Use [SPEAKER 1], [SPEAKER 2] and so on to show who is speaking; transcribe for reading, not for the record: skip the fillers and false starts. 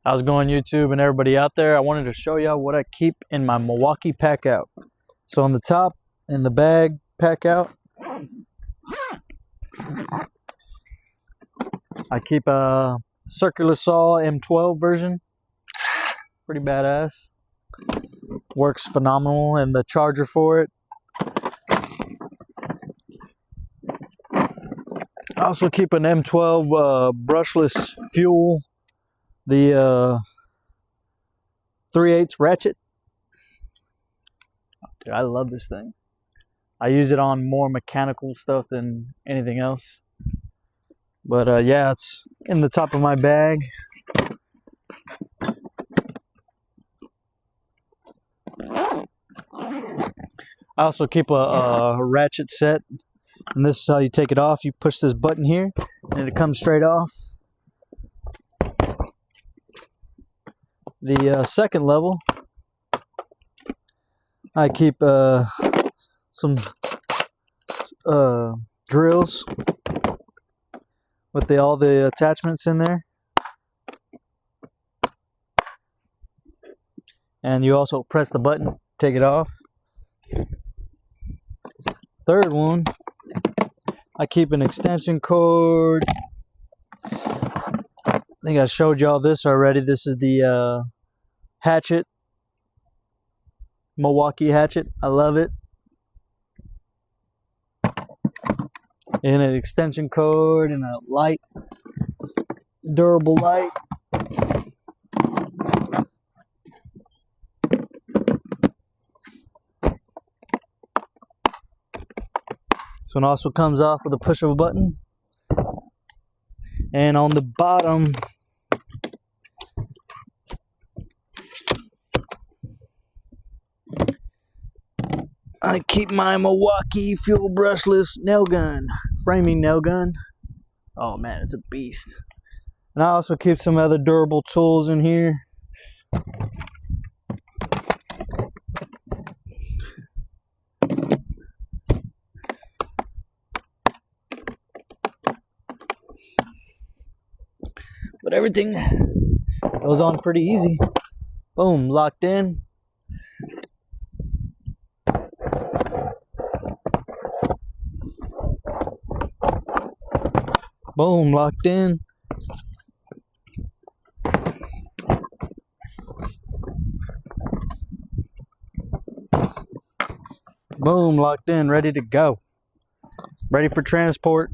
[SPEAKER 1] How's it going, YouTube and everybody out there? I wanted to show y'all what I keep in my Milwaukee packout. So on the top, in the bag packout, I keep a circular saw M12 version. Pretty badass. Works phenomenal, and the charger for it. I also keep an M12 brushless fuel. The 3/8 ratchet. Dude, I love this thing. I use it on more mechanical stuff than anything else. But yeah, it's in the top of my bag. I also keep a ratchet set, and this is how you take it off. You push this button here and it comes straight off. The second level, I keep some drills with all the attachments in there. And you also press the button, take it off. Third one, I keep an extension cord. I think I showed y'all this already. This is the hatchet, Milwaukee hatchet. I love it. And an extension cord and a light, durable light. This one also comes off with a push of a button. And on the bottom, I keep my Milwaukee fuel brushless nail gun, framing nail gun. Oh man, it's a beast. And I also keep some other durable tools in here. But everything goes on pretty easy. Boom, locked in. Boom, locked in. Boom, locked in, ready to go. Ready for transport.